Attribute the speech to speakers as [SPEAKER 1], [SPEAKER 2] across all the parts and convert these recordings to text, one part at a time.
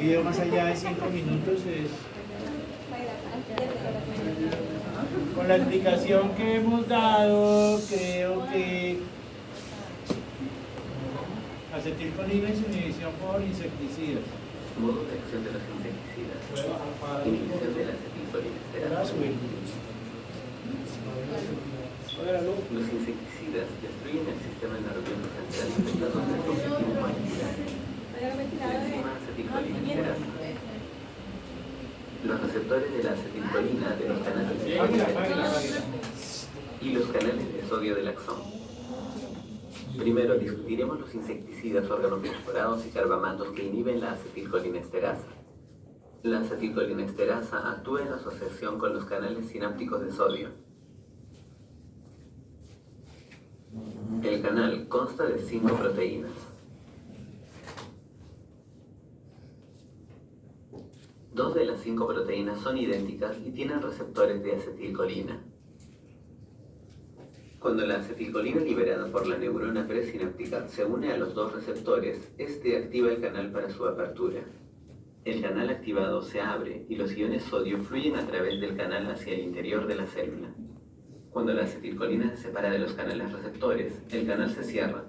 [SPEAKER 1] video más allá de 5 minutos es... Con la explicación que hemos dado, creo que acetilcolina y su inhibición por insecticidas.
[SPEAKER 2] Modo de acción de los insecticidas. Inhibición de la acetilcolinesterasa. Los insecticidas destruyen el sistema nervioso central afectado por el objetivo molecular. La enzima acetilcolinesterasa. Los receptores de la acetilcolina de los canales de sodio y los canales de sodio del axón. Primero discutiremos los insecticidas organofosforados y carbamatos que inhiben la acetilcolinesterasa. La acetilcolinesterasa actúa en asociación con los canales sinápticos de sodio. El canal consta de 5 proteínas. Dos de las 5 proteínas son idénticas y tienen receptores de acetilcolina. Cuando la acetilcolina liberada por la neurona presináptica se une a los dos receptores, este activa el canal para su apertura. El canal activado se abre y los iones sodio fluyen a través del canal hacia el interior de la célula. Cuando la acetilcolina se separa de los canales receptores, el canal se cierra.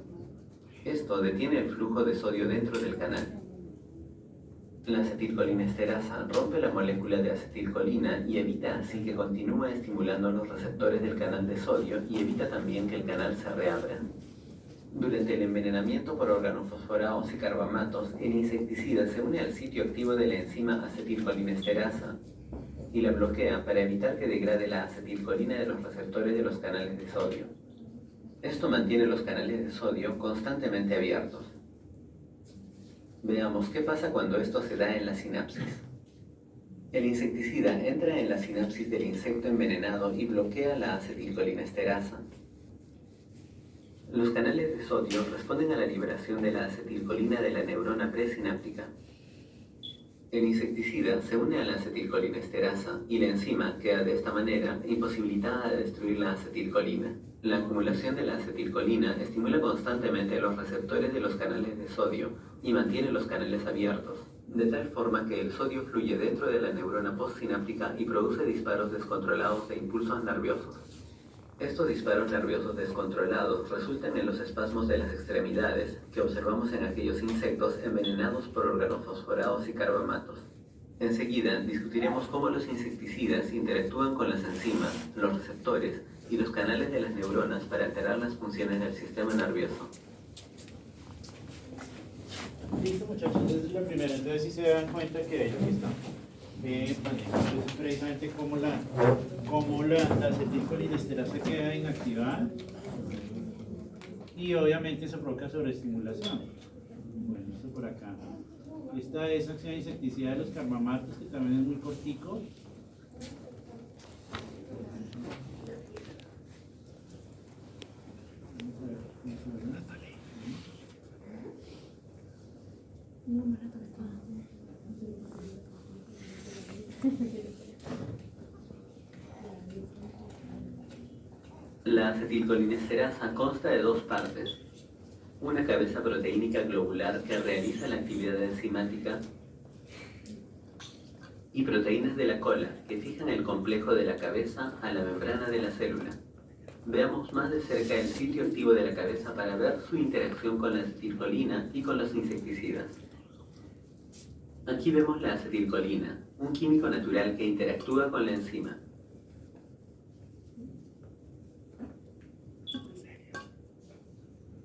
[SPEAKER 2] Esto detiene el flujo de sodio dentro del canal. La acetilcolinesterasa rompe la molécula de acetilcolina y evita así que continúe estimulando los receptores del canal de sodio y evita también que el canal se reabra. Durante el envenenamiento por organofosforados y carbamatos, el insecticida se une al sitio activo de la enzima acetilcolinesterasa y la bloquea para evitar que degrade la acetilcolina de los receptores de los canales de sodio. Esto mantiene los canales de sodio constantemente abiertos. Veamos qué pasa cuando esto se da en la sinapsis. El insecticida entra en la sinapsis del insecto envenenado y bloquea la acetilcolinesterasa. Los canales de sodio responden a la liberación de la acetilcolina de la neurona presináptica. El insecticida se une a la acetilcolinesterasa y la enzima queda de esta manera imposibilitada de destruir la acetilcolina. La acumulación de la acetilcolina estimula constantemente los receptores de los canales de sodio y mantiene los canales abiertos, de tal forma que el sodio fluye dentro de la neurona postsináptica y produce disparos descontrolados de impulsos nerviosos. Estos disparos nerviosos descontrolados resultan en los espasmos de las extremidades que observamos en aquellos insectos envenenados por organofosforados y carbamatos. Enseguida discutiremos cómo los insecticidas interactúan con las enzimas, los receptores y los canales de las neuronas para alterar las funciones del sistema nervioso.
[SPEAKER 1] Listo, muchachos, esa es la primera. Entonces, si se dan cuenta que ahí está. Entonces, precisamente cómo la acetilcolinesterasa queda inactivada y obviamente eso provoca sobreestimulación. Bueno, esto por acá. Esta es acción insecticida de los carbamatos, que también es muy cortico.
[SPEAKER 2] La acetilcolinesterasa consta de 2 partes. Una cabeza proteínica globular que realiza la actividad enzimática y proteínas de la cola que fijan el complejo de la cabeza a la membrana de la célula. Veamos más de cerca el sitio activo de la cabeza para ver su interacción con la acetilcolina y con los insecticidas. Aquí vemos la acetilcolina, un químico natural que interactúa con la enzima.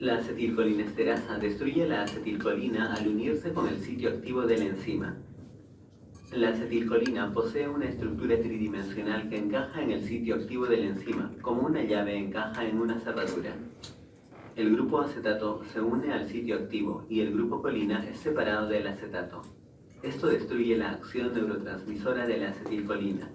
[SPEAKER 2] La acetilcolinesterasa destruye la acetilcolina al unirse con el sitio activo de la enzima. La acetilcolina posee una estructura tridimensional que encaja en el sitio activo de la enzima, como una llave encaja en una cerradura. El grupo acetato se une al sitio activo y el grupo colina es separado del acetato. Esto destruye la acción neurotransmisora de la acetilcolina.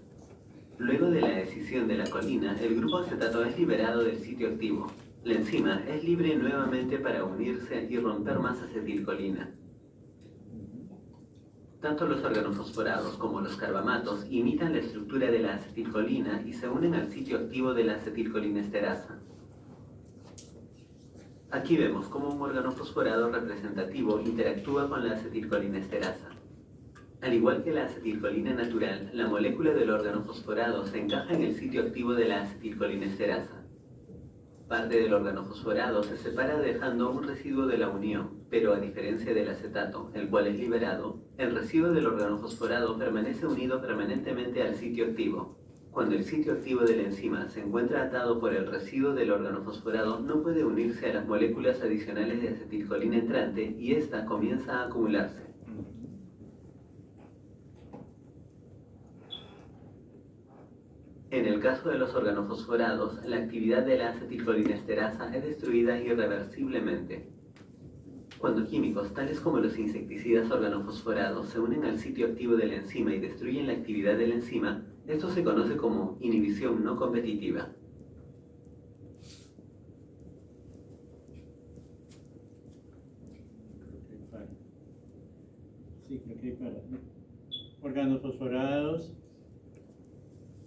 [SPEAKER 2] Luego de la escisión de la colina, el grupo acetato es liberado del sitio activo. La enzima es libre nuevamente para unirse y romper más acetilcolina. Tanto los organofosforados como los carbamatos imitan la estructura de la acetilcolina y se unen al sitio activo de la acetilcolinesterasa. Aquí vemos cómo un organofosforado representativo interactúa con la acetilcolinesterasa. Al igual que la acetilcolina natural, la molécula del órgano fosforado se encaja en el sitio activo de la acetilcolinesterasa. Parte del órgano fosforado se separa dejando un residuo de la unión, pero a diferencia del acetato, el cual es liberado, el residuo del órgano fosforado permanece unido permanentemente al sitio activo. Cuando el sitio activo de la enzima se encuentra atado por el residuo del órgano fosforado, no puede unirse a las moléculas adicionales de acetilcolina entrante y ésta comienza a acumularse. En el caso de los organofosforados, la actividad de la acetilcolinesterasa es destruida irreversiblemente. Cuando químicos tales como los insecticidas organofosforados se unen al sitio activo de la enzima y destruyen la actividad de la enzima, esto se conoce como inhibición no competitiva.
[SPEAKER 1] Sí, creo que para organofosforados,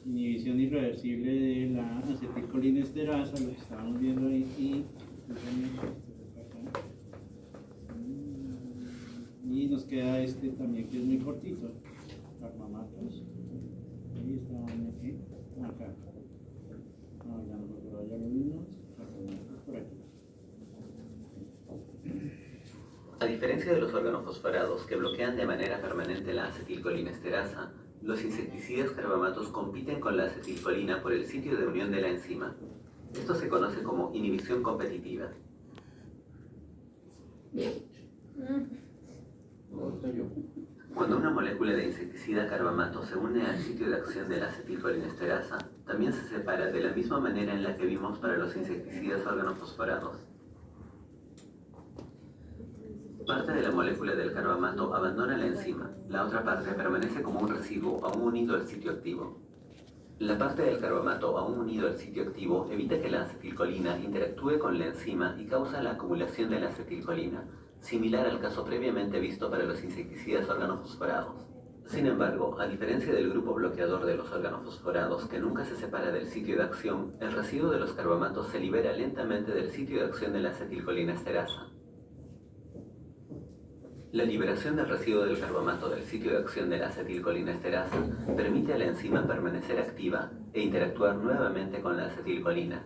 [SPEAKER 1] inhibición irreversible de la acetilcolinesterasa, lo que estábamos viendo ahí, y nos queda este también que es muy cortito, carbamatos. Ahí está, aquí, acá. No, ya no, pero ya lo vimos, carbamatos por aquí.
[SPEAKER 2] A diferencia de los organofosforados que bloquean de manera permanente la acetilcolinesterasa, los insecticidas carbamatos compiten con la acetilcolina por el sitio de unión de la enzima. Esto se conoce como inhibición competitiva. Cuando una molécula de insecticida carbamato se une al sitio de acción de la acetilcolinesterasa, también se separa de la misma manera en la que vimos para los insecticidas organofosforados. Parte de la molécula del carbamato abandona la enzima, la otra parte permanece como un residuo aún unido al sitio activo. La parte del carbamato aún unido al sitio activo evita que la acetilcolina interactúe con la enzima y causa la acumulación de la acetilcolina, similar al caso previamente visto para los insecticidas organofosforados. Sin embargo, a diferencia del grupo bloqueador de los organofosforados que nunca se separa del sitio de acción, el residuo de los carbamatos se libera lentamente del sitio de acción de la acetilcolinesterasa. La liberación del residuo del carbamato del sitio de acción de la acetilcolinesterasa permite a la enzima permanecer activa e interactuar nuevamente con la acetilcolina.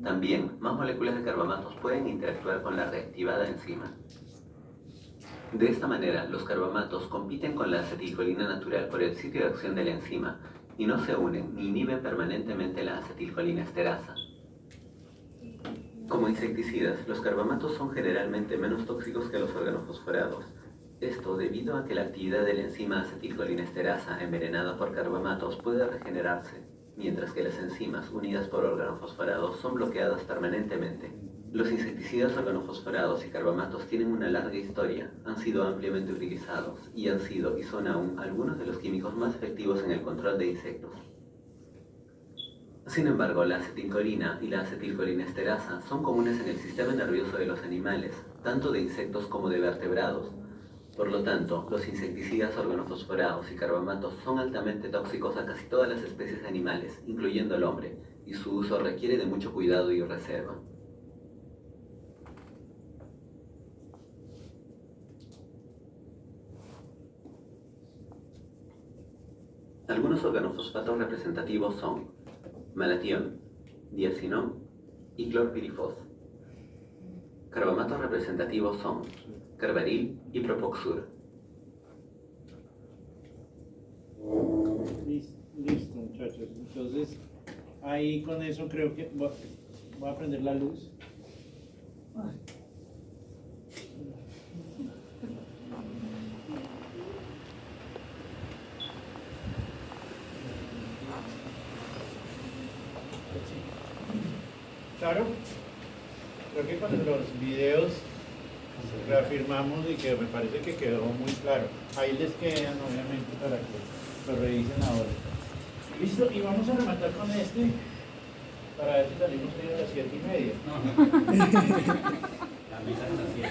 [SPEAKER 2] También, más moléculas de carbamatos pueden interactuar con la reactivada enzima. De esta manera, los carbamatos compiten con la acetilcolina natural por el sitio de acción de la enzima y no se unen ni inhiben permanentemente la acetilcolinesterasa. Como insecticidas, los carbamatos son generalmente menos tóxicos que los organofosforados. Esto debido a que la actividad de la enzima acetilcolinesterasa envenenada por carbamatos puede regenerarse, mientras que las enzimas unidas por organofosforados son bloqueadas permanentemente. Los insecticidas organofosforados y carbamatos tienen una larga historia, han sido ampliamente utilizados y han sido y son aún algunos de los químicos más efectivos en el control de insectos. Sin embargo, la acetilcolina y la acetilcolinesterasa son comunes en el sistema nervioso de los animales, tanto de insectos como de vertebrados. Por lo tanto, los insecticidas organofosforados y carbamatos son altamente tóxicos a casi todas las especies animales, incluyendo el hombre, y su uso requiere de mucho cuidado y reserva. Algunos organofosfatos representativos son malatión, diacinón y clorpirifos. Carbamatos representativos son carbaril y propoxur.
[SPEAKER 1] Listo, muchachos. Entonces, ahí con eso creo que voy a prender la luz. Claro, creo que con los videos reafirmamos y que me parece que quedó muy claro. Ahí les quedan obviamente para que lo revisen ahora. Listo, y vamos a rematar con este para ver si salimos hoy a las 7:30.
[SPEAKER 3] La mesa es las 7.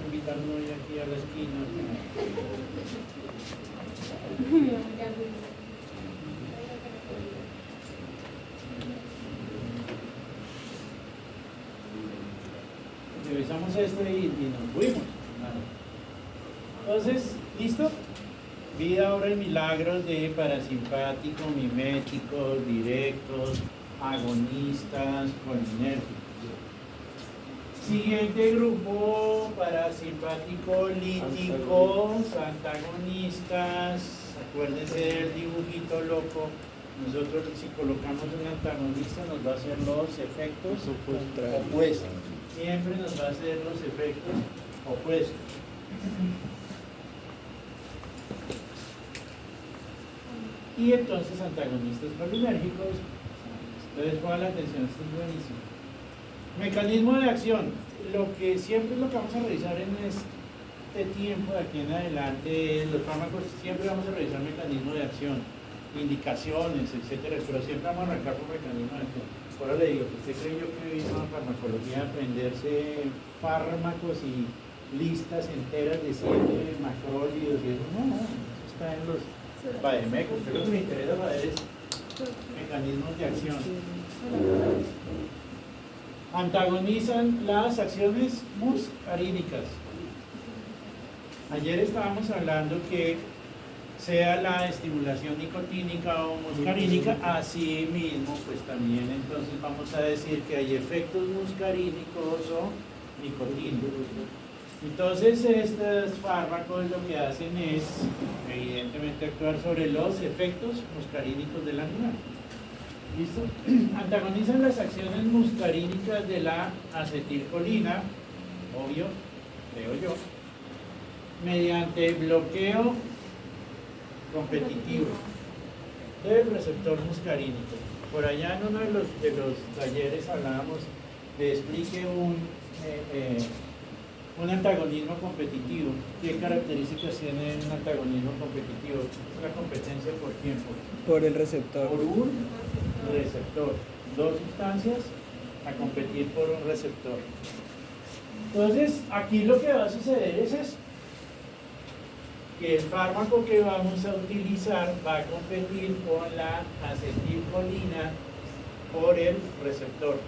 [SPEAKER 1] Invitarnos hoy aquí a la esquina. revisamos esto y nos fuimos. Entonces, ¿listo? Vida, obra y milagros de parasimpático, miméticos, directos, agonistas, colinérgicos. Siguiente grupo, parasimpático, líticos, antagonistas. Acuérdense del dibujito loco. Nosotros si colocamos un antagonista nos va a hacer los efectos opuestos. Siempre nos va a hacer los efectos opuestos. Y entonces antagonistas colinérgicos. Entonces pongan la atención, esto es buenísimo. Mecanismo de acción. Lo que siempre es lo que vamos a revisar en este tiempo de aquí en adelante, los fármacos, siempre vamos a revisar mecanismo de acción, indicaciones, etcétera, pero siempre vamos a arrancar por mecanismo de acción. Ahora le digo, ¿usted creyó que vino a farmacología a aprenderse fármacos y listas enteras de 7 macrólidos y eso? No, eso está en los vademecums, pero lo que me interesa saber es mecanismos de acción. Antagonizan las acciones muscarínicas. Ayer estábamos hablando que sea la estimulación nicotínica o muscarínica, así mismo pues también entonces vamos a decir que hay efectos muscarínicos o nicotínicos. Entonces estos fármacos lo que hacen es evidentemente actuar sobre los efectos muscarínicos del animal. ¿Listo? Antagonizan las acciones muscarínicas de la acetilcolina, obvio, creo yo, mediante bloqueo competitivo del receptor muscarínico. Por allá en uno de los talleres hablábamos de explique un antagonismo competitivo. ¿Qué características tiene un antagonismo competitivo? Es la competencia por tiempo.
[SPEAKER 3] Por el receptor.
[SPEAKER 1] Por un receptor. Dos sustancias a competir por un receptor. Entonces, aquí lo que va a suceder es eso. Que el fármaco que vamos a utilizar va a competir con la acetilcolina por el receptor.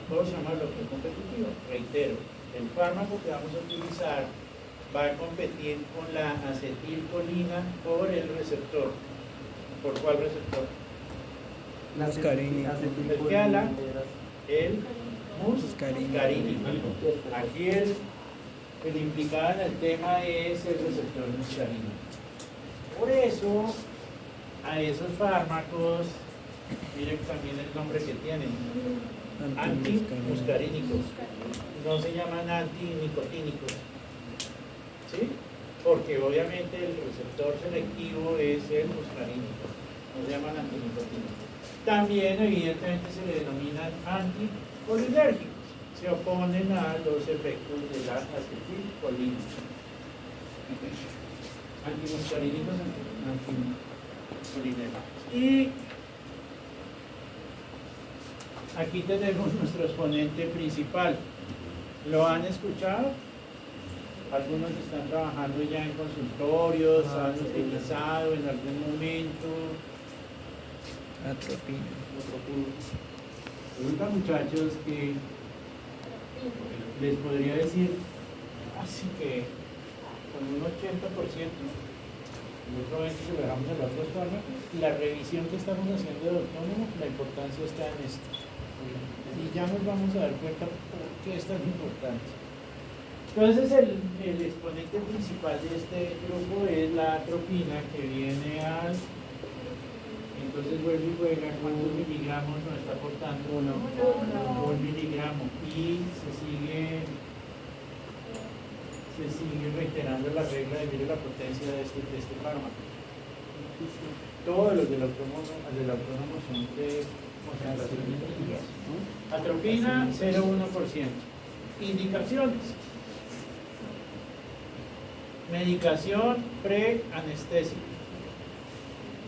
[SPEAKER 1] ¿Cómo se llama bloqueo competitivo? Reitero, el fármaco que vamos a utilizar va a competir con la acetilcolina por el receptor. ¿Por cuál receptor?
[SPEAKER 3] Muscarínico.
[SPEAKER 1] El que habla, el muscarínico. Aquí el implicado en el tema es el receptor muscarínico. Por eso, a esos fármacos, miren también el nombre que tienen, antimuscarínicos. No se llaman antinicotínicos. ¿Sí? Porque obviamente el receptor selectivo es el muscarínico. No se llaman antinicotínicos. También, evidentemente, se le denominan anticolinérgicos. Se oponen a los efectos de la acetilcolina. Antimuscarínicos, anticolinérgicos. Y aquí tenemos nuestro exponente principal. ¿Lo han escuchado? Algunos están trabajando ya en consultorios, han utilizado en algún momento.
[SPEAKER 3] Atropina.
[SPEAKER 1] Pregunta, muchachos, que les podría decir así que con un 80%, el otro 20% si lo dejamos en las otras formas, la revisión que estamos haciendo de autónomo, la importancia está en esto. Y ya nos vamos a dar cuenta por qué es tan importante. Entonces el exponente principal de este grupo es la atropina, que viene al... Entonces vuelve y juega cuántos miligramos nos está aportando. 1 miligramo. Y se sigue reiterando la regla de mire la potencia de este fármaco. Todos los del autónomo son de concentraciones mínimas. Atropina 0,1%. Indicaciones. Medicación preanestésica.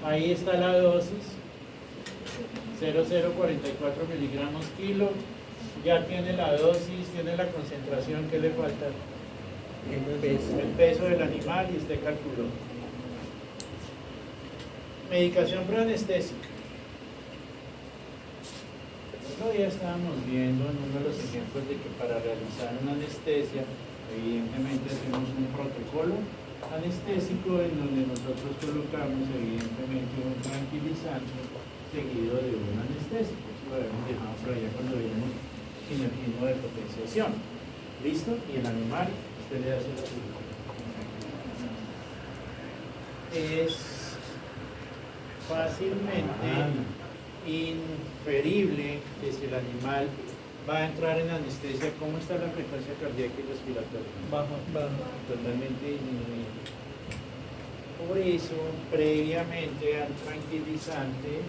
[SPEAKER 1] Ahí está la dosis, 0,044 miligramos kilo. Ya tiene la dosis, tiene la concentración. ¿Qué le falta? El peso del animal, y usted calculó. Medicación preanestésica. otro día estábamos viendo en uno de los ejemplos de que para realizar una anestesia, evidentemente hacemos un protocolo anestésico en donde nosotros colocamos evidentemente un tranquilizante seguido de un anestésico. Eso lo habíamos dejado por allá cuando vimos sinergismo de potenciación. ¿Listo? Y el animal, usted le hace la cirugía. Es fácilmente inferible que si el animal va a entrar en anestesia, ¿cómo está la frecuencia cardíaca y respiratoria? Baja. Totalmente disminuida. Por eso, previamente al tranquilizante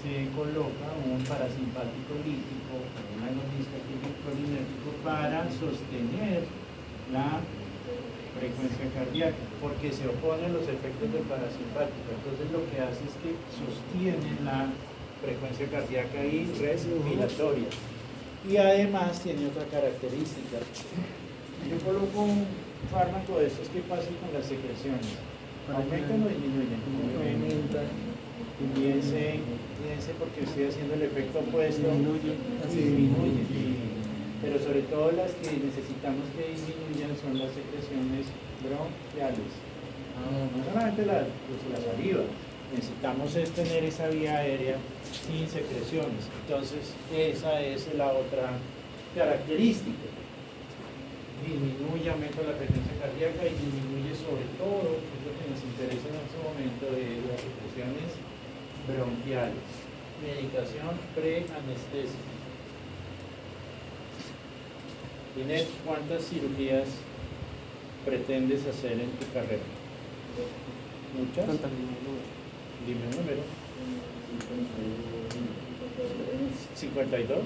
[SPEAKER 1] se coloca un parasimpático lítico, un agonista colinérgico para sostener la frecuencia cardíaca, porque se oponen los efectos del parasimpático. Entonces lo que hace es que sostiene la frecuencia cardíaca y respiratoria. Y además tiene otra característica. Yo coloco un fármaco de estos que pasa con las secreciones. ¿Aumentan o disminuyen?
[SPEAKER 3] Aumenta.
[SPEAKER 1] Piense porque estoy haciendo el efecto opuesto. Disminuye. Pero sobre todo las que necesitamos que disminuyan son las secreciones bronquiales. No solamente la saliva. Necesitamos es tener esa vía aérea sin secreciones. Entonces, esa es la otra característica. Disminuye, aumenta la frecuencia cardíaca y disminuye sobre todo, que es lo que nos interesa en este momento, de las secreciones bronquiales. Medicación preanestésica. Inés, ¿cuántas cirugías pretendes hacer en tu carrera? ¿Muchas? Dime un número. 52.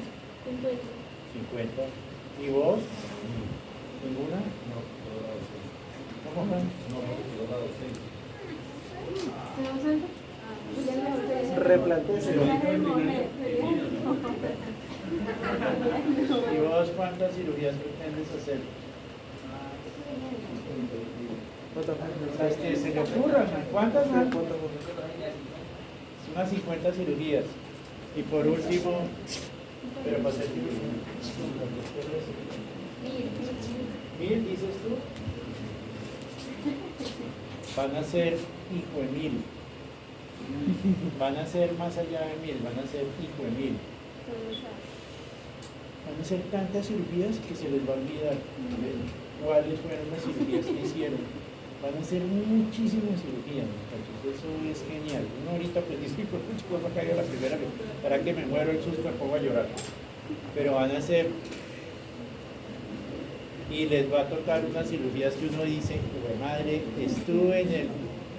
[SPEAKER 1] 50. ¿Y vos? ¿Ninguna? No, ¿cómo van?
[SPEAKER 3] Replantéeselo.
[SPEAKER 1] ¿Y vos cuántas cirugías pretendes hacer? Las que se le ocurran. ¿Cuántas más? Unas 50 cirugías. Y por último, pero para hacer cirugía. ¿1000 dices tú? Van a ser hijo de 1000. Van a ser más allá de 1000, van a ser hijo de 1000. Van a ser tantas cirugías que se les va a olvidar cuáles fueron las cirugías que hicieron. Van a ser muchísimas cirugías, muchachos. Eso es genial. Uno ahorita pues dice, pues me cayó la primera vez. ¿Para que me muero el susto? Me pongo a llorar. Pero van a ser, y les va a tocar unas cirugías que uno dice, madre, estuve en el,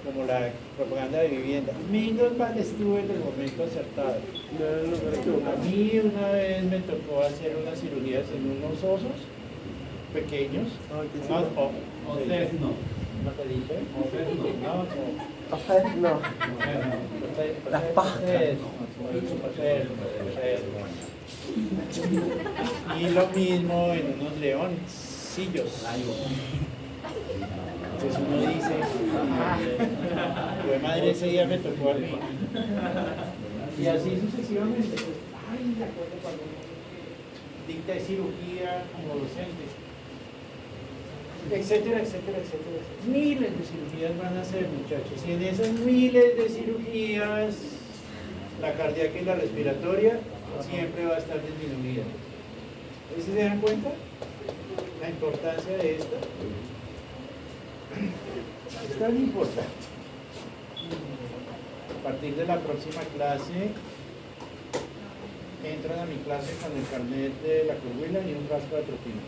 [SPEAKER 1] como la propaganda de vivienda, menos mal estuve en el momento acertado. A mí una vez me tocó hacer unas cirugías en unos osos pequeños, ¿no te dije?
[SPEAKER 3] No. Las pajas.
[SPEAKER 1] Y lo mismo en unos leoncillos. Entonces uno dice, pues madre, ese día me tocó a mí. Y así sucesivamente. Pues, ay, de acuerdo cuando uno dicta cirugía como docente. Etcétera, etcétera, etcétera, etcétera. Miles de cirugías van a ser, muchachos. Y en esas miles de cirugías, la cardíaca y la respiratoria siempre va a estar disminuida. ¿Sí se dan cuenta? La importancia de esto es tan importante. A partir de la próxima clase, entran a mi clase con el carnet de la Coahuila y un frasco de atropina.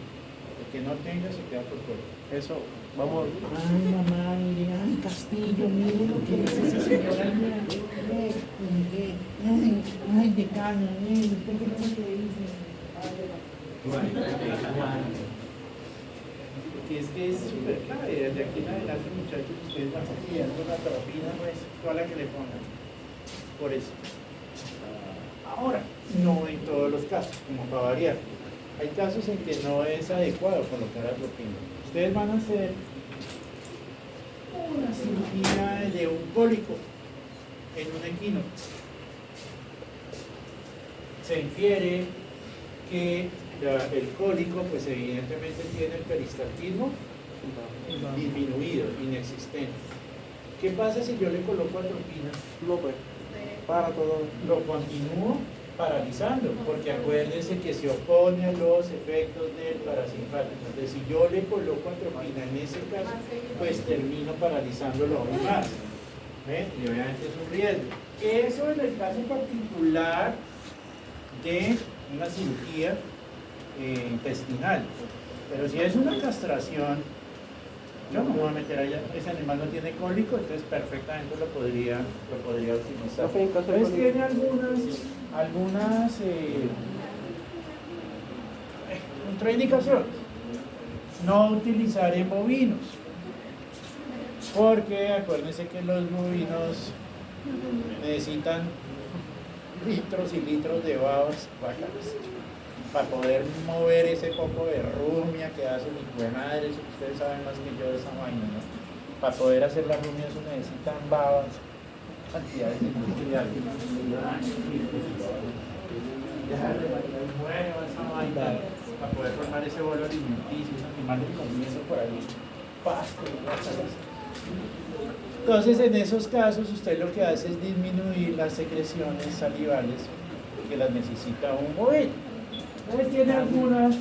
[SPEAKER 1] El que no tenga se queda por fuera.
[SPEAKER 3] Eso, vamos.
[SPEAKER 1] Ay, mamá, mire, ay, Castillo, mire lo que dice esa señora. Ay, decano, ¿usted qué es lo que dice? Porque es que es súper clave. Desde aquí en adelante, muchachos, ustedes van estudiando la atropina, no es toda la que le pongan. Por eso. Ahora, no en todos los casos, como para variar. Hay casos en que no es adecuado colocar atropina. Ustedes van a hacer una cirugía de un cólico en un equino. se infiere que el cólico, pues evidentemente tiene el peristaltismo disminuido, inexistente. ¿Qué pasa si yo le coloco atropina?
[SPEAKER 3] No, pues, para todo.
[SPEAKER 1] Lo continúo paralizando, porque acuérdense que se opone a los efectos del parasimpático. Entonces, si yo le coloco atropina en ese caso, pues termino paralizándolo aún más. ¿Ven? Y obviamente es un riesgo. Eso en el caso particular de una cirugía intestinal. Pero si es una castración, yo no me voy a meter allá. Ese animal no tiene cólico, entonces perfectamente lo podría utilizar.
[SPEAKER 3] Profe, en caso de
[SPEAKER 1] Entonces
[SPEAKER 3] cólico.
[SPEAKER 1] tiene algunas contraindicaciones. No utilizar en bovinos, porque acuérdense que los bovinos necesitan litros y litros de babas para poder mover ese poco de rumia que hace mi hijo de madre. Eso ustedes saben más que yo de esa vaina, ¿no? Para poder hacer la rumia eso necesitan babas, cantidades de industriales. Para poder formar ese bolo alimenticio, esos animales comienzan por ahí, pasto, cosas. Entonces, en esos casos, usted lo que hace es disminuir las secreciones salivales que las necesita un bovino. Entonces, tiene algunas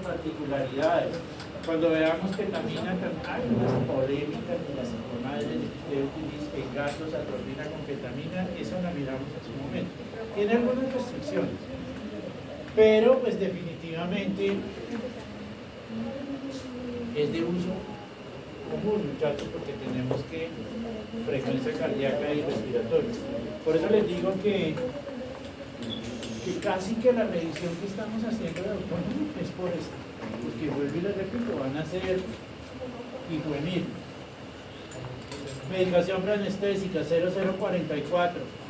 [SPEAKER 1] particularidades. Cuando veamos ketamina, hay unas polémicas de las madres que utilizan gatos, atropina con ketamina, eso la miramos en su momento. Tiene algunas restricciones, pero pues definitivamente es de uso común, muchachos, porque tenemos que frecuencia cardíaca y respiratoria. Por eso les digo que casi que la revisión que estamos haciendo de autónomo es por esto, porque vuelvo y les repito, van a ser juvenil. Medicación preanestésica 0044.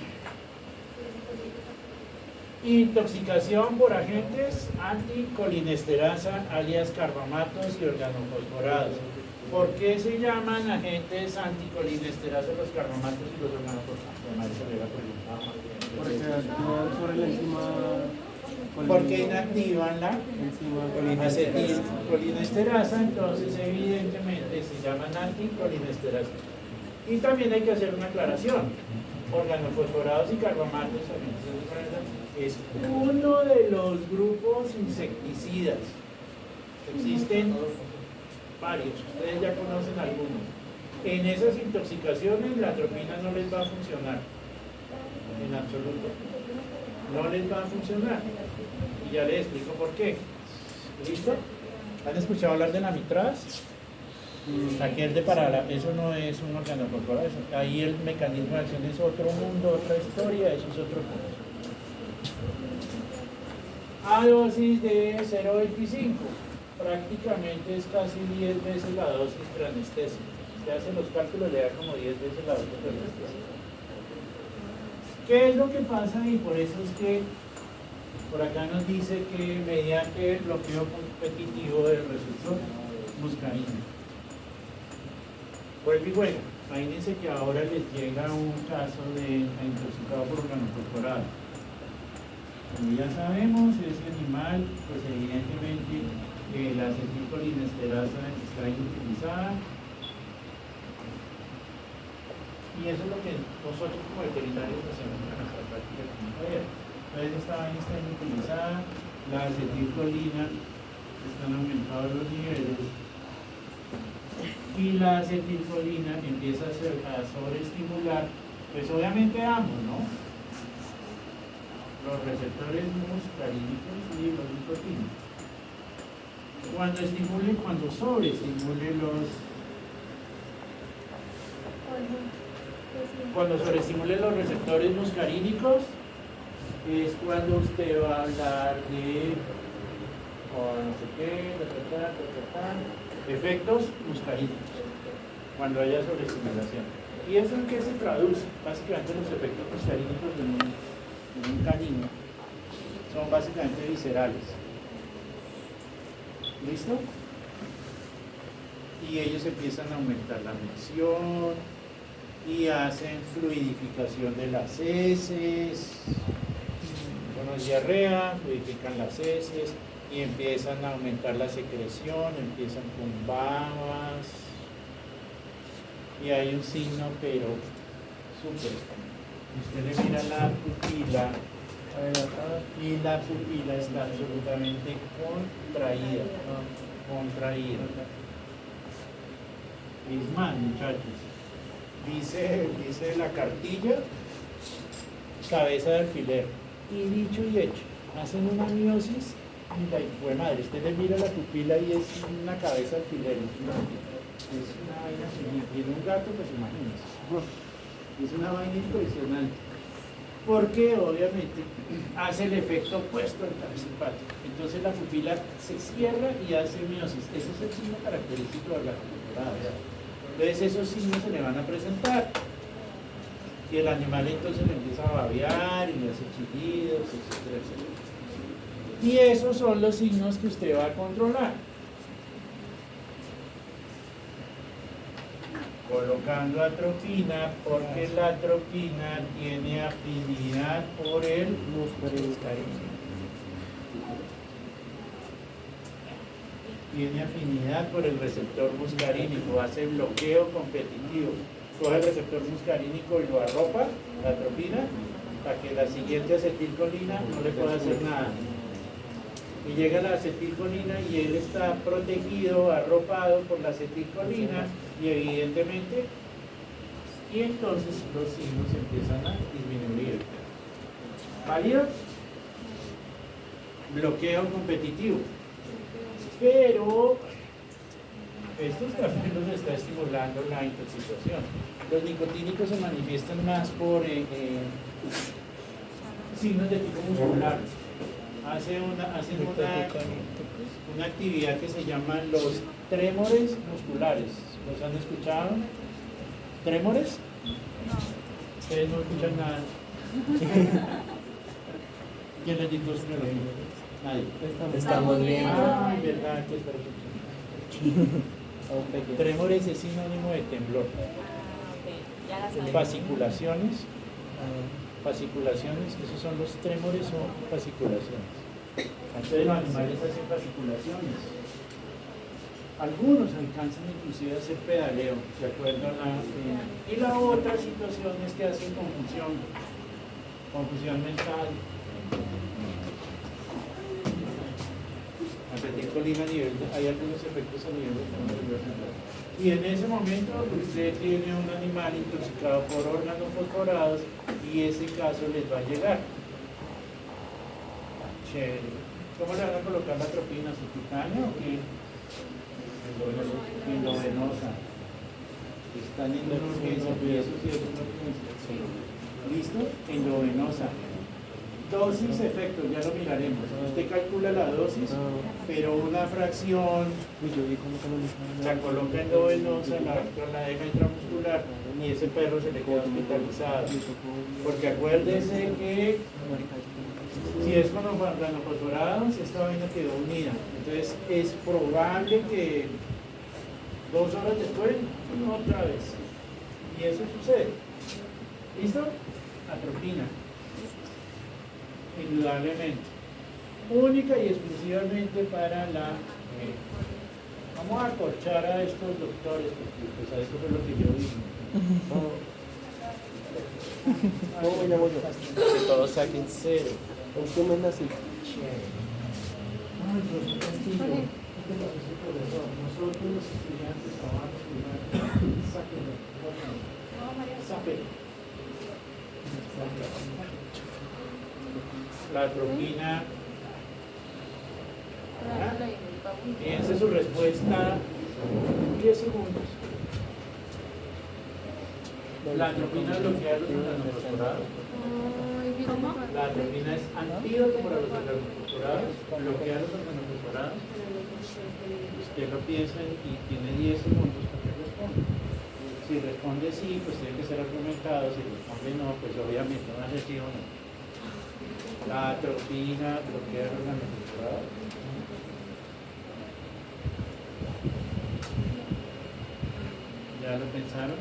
[SPEAKER 1] Intoxicación por agentes anticolinesterasa, alias carbamatos y organofosforados. ¿Por qué se llaman agentes anticolinesterasa los carbamatos y los organofosforados?
[SPEAKER 3] Porque actúan sobre la enzima.
[SPEAKER 1] Porque inactivan la
[SPEAKER 3] enzima
[SPEAKER 1] acetilcolinesterasa, entonces evidentemente se llaman anticolinesterasa. Y también hay que hacer una aclaración. Organofosforados y carbamatos es uno de los grupos insecticidas. Existen varios, ustedes ya conocen algunos. En esas intoxicaciones la atropina no les va a funcionar, en absoluto. No les va a funcionar. Y ya les explico por qué. ¿Listo? ¿Han escuchado hablar de la mitraz? Aquel de parala, eso no es un organofosforado, ahí el mecanismo de acción es otro mundo, otra historia, eso es otro punto. A dosis de 0,25, prácticamente es casi 10 veces la dosis preanestésica. Usted hace los cálculos, le da como 10 veces la dosis preanestésica. ¿Qué es lo que pasa? Y por eso es que por acá nos dice que mediante el bloqueo competitivo del receptor muscarino. Vuelve y juega. Imagínense que ahora les llega un caso de intoxicado por organofosforado. Como ya sabemos, ese animal, pues evidentemente la acetilcolinesterasa está inutilizada. Y eso es lo que nosotros como veterinarios hacemos en nuestra práctica clínica. Entonces esta vaina está inutilizada, la acetilcolina, están aumentados los niveles. Y la acetilcolina empieza a sobreestimular, pues obviamente ambos, ¿no? Los receptores muscarínicos y los nicotínicos. Cuando sobreestimule los receptores muscarínicos, es cuando usted va a hablar de no sé qué, efectos muscarínicos, cuando haya sobreestimulación. ¿Y eso en qué se traduce? Básicamente los efectos muscarínicos de un canino son básicamente viscerales. ¿Listo? Y ellos empiezan a aumentar la micción y hacen fluidificación de las heces. Yo no diarrea, fluidifican las heces y empiezan a aumentar la secreción, empiezan con babas. Y hay un signo, pero súper. Usted le mira la pupila y la pupila está absolutamente contraída. Contraída. Es más, muchachos, dice la cartilla, cabeza de alfiler. Y dicho y hecho, hacen una miosis y la hijo de madre, usted le mira la pupila y es una cabeza de alfiler. Es una vaina así, tiene un gato, pues imagínense. Es una vaina impresionante. Porque obviamente hace el efecto opuesto al parasimpático. Entonces la pupila se cierra y hace miosis. Ese es el signo característico de la temporada. Entonces esos signos se le van a presentar. Y el animal entonces le empieza a babear y le hace chillidos, etcétera, etcétera. Y esos son los signos que usted va a controlar. Colocando atropina, porque la atropina tiene afinidad por el muscarínico. Tiene afinidad por el receptor muscarínico, hace bloqueo competitivo. Coge el receptor muscarínico y lo arropa, la atropina, para que la siguiente acetilcolina no le pueda hacer nada. Y llega la acetilcolina y él está protegido, arropado por la acetilcolina y evidentemente, y entonces los signos empiezan a disminuir. ¿Válido? Bloqueo competitivo. Pero estos también nos está estimulando la intoxicación. Los nicotínicos se manifiestan más por signos de tipo muscular. Hacen una actividad que se llama los trémores musculares. ¿Los han escuchado? ¿Trémores? Ustedes no escuchan nada. ¿Quién les dijo esto? Nadie.
[SPEAKER 4] Estamos viendo.
[SPEAKER 1] Ah, verdad que está Trémores es sinónimo de temblor. Fasciculaciones. Fasciculaciones, esos son los trémores o fasciculaciones. Entonces los animales hacen fasciculaciones. Algunos alcanzan inclusive a hacer pedaleo, de acuerdo a la... Y la otra situación es que hacen confusión mental. Acetilcolina hay algunos efectos a nivel de... Y en ese momento usted tiene un animal intoxicado por órganos fosforados y ese caso les va a llegar. Chévere. ¿Cómo le van a colocar la atropina? ¿Subcutánea o qué? Endovenosa. Están en una urgencia, y eso sí es una urgencia. ¿Listo? Endovenosa. Dosis, efectos, ya lo miraremos. Usted calcula la dosis, pero una fracción la coloca endovenosa, la deja intramuscular y ese perro se le queda hospitalizado. Porque acuérdese que si es con organofosforados, esta vaina quedó unida. Entonces es probable que 2 horas después, otra vez. Y eso sucede. ¿Listo? Atropina. Indudablemente. Única y exclusivamente para la... vamos a acorchar a estos doctores, porque pues a eso fue lo que yo dije.
[SPEAKER 3] ¿Cómo me llamo yo?
[SPEAKER 1] Que todos saquen 0.
[SPEAKER 3] Consumen así.
[SPEAKER 1] Ay, profesor Castillo, este es el profesor. Nosotros los estudiantes trabajamos primero. Sáquenlo. Sáquenlo. La atropina. Piense su respuesta 10 segundos. La atropina bloquea los organofosforados. La atropina es antídoto para los organofosforados, bloquea los organofosforados. Usted lo piensa y tiene 10 segundos para que responda. Si responde sí, pues tiene que ser argumentado. Si responde no, pues obviamente no hace sí o no. La atropina bloquea los organofosforados. ¿Ya lo pensaron?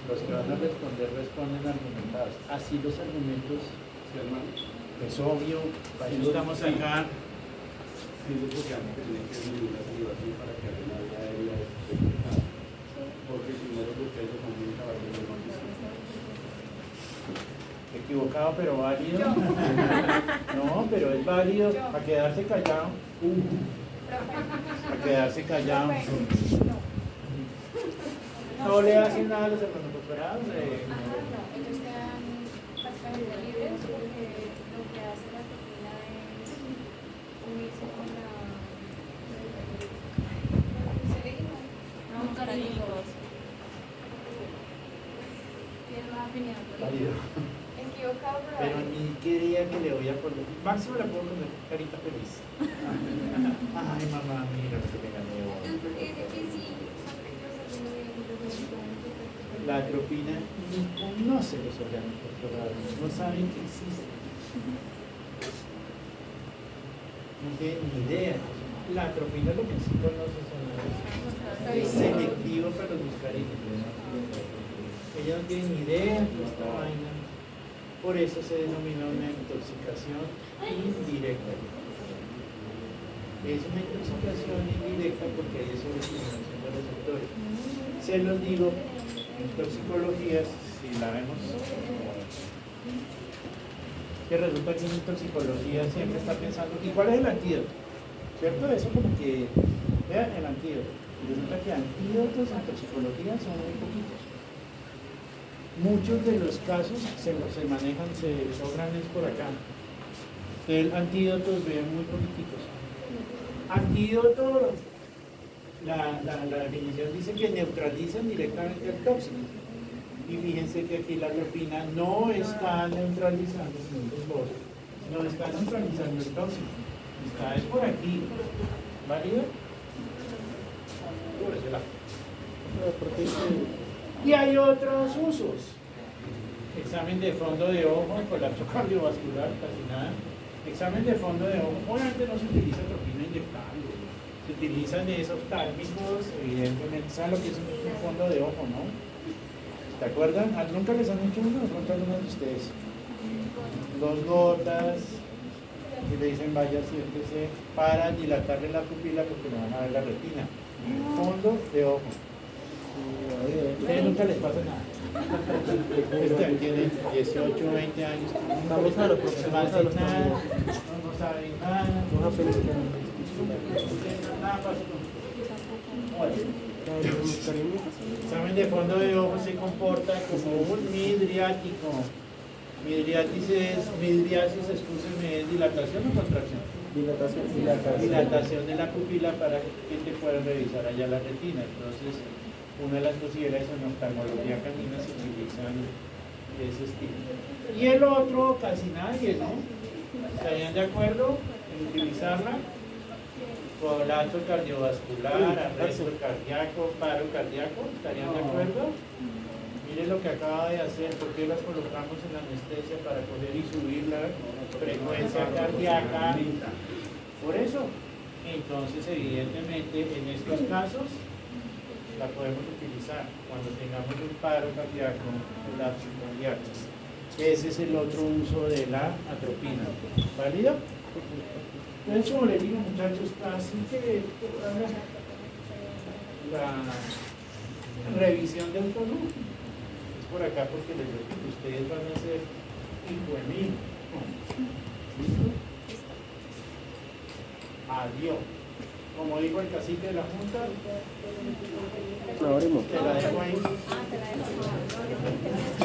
[SPEAKER 1] Los que van a responder responden argumentados. Así los argumentos Es obvio, para eso estamos acá.
[SPEAKER 3] Sí, es porque además que tiene que medir la salivación para que la vía aérea esté porque si no los ustedes son muy caballeros de
[SPEAKER 1] Equivocado, pero válido. No, pero es válido para quedarse callado. Para quedarse callado. No le hacen nada a los hermanoperados.
[SPEAKER 4] Ellos quedan bastante libres porque lo que hace la proteína es unirse con la muscarínicos. Tiene más afinidad por
[SPEAKER 1] Válido.
[SPEAKER 4] equivocado,
[SPEAKER 1] Pero ni quería que le voy a poner. Máximo la puedo poner carita feliz. Ay, mamá, mira lo que me gané hoy.
[SPEAKER 4] Es difícil.
[SPEAKER 1] La atropina ni conoce los órganos corporales, no saben que existen. No tienen ni idea. La atropina lo que sí conoce son las. Es selectivo para los muscarínicos. Ella no tiene ni idea de esta vaina. Por eso se denomina una intoxicación indirecta. Es una intoxicación indirecta porque hay sobreestimulación de receptores. Se los digo, en toxicología, si la vemos, que resulta que en toxicología siempre está pensando, ¿y cuál es el antídoto? ¿Cierto? Eso como que, vean el antídoto. Y resulta que antídotos en toxicología son muy poquitos. Muchos de los casos se manejan, se logran es por acá. El antídotos ven muy poquititos. Antídoto, la definición dice que neutralizan directamente el tóxico. Y fíjense que aquí la atropina no está neutralizando, señores vos, no está neutralizando el tóxico. Está es por aquí. ¿Válido? Por ese lado. Y hay otros usos. Examen de fondo de ojo, colapso cardiovascular, casi nada. Examen de fondo de ojo. Obviamente no se utiliza atropina inyectable. Se utilizan esos oftálmicos, evidentemente. ¿Saben lo que es un fondo de ojo, no? ¿Te acuerdan? ¿Nunca les han hecho uno? ¿Nunca algunos de ustedes? 2 gotas. Y le dicen, vaya, siéntese para dilatarle la pupila porque no van a ver la retina. Fondo de ojo. A ustedes nunca les pasa nada. Ustedes tienen 18, 20 años.
[SPEAKER 3] Vamos a los profesionales,
[SPEAKER 1] No hacen nada, no saben nada. Nada pasa con examen de fondo de ojo se comporta como un midriático. Midriasis, excúsenme, ¿es dilatación o contracción? Dilatación de la pupila para que te puedan revisar allá la retina. Entonces, una de las posibilidades en oftalmología canina se utilizan ese estilo. Y el otro, casi nadie, ¿no? ¿Estarían de acuerdo en utilizarla? Colapso cardiovascular, arresto cardíaco, paro cardíaco, ¿estarían de acuerdo? Miren lo que acaba de hacer, porque las colocamos en anestesia para poder y subir la frecuencia cardíaca. Por eso, entonces evidentemente en estos casos la podemos utilizar cuando tengamos un paro cardíaco, colapso cardíaco. Ese es el otro uso de la atropina. ¿Válido? Entonces, como les digo, muchachos, así que la revisión del tono es por acá porque les repito, ustedes van a ser 5.000. ¿Listo? Adiós. Como dijo el cacique de la Junta, te la dejo ahí.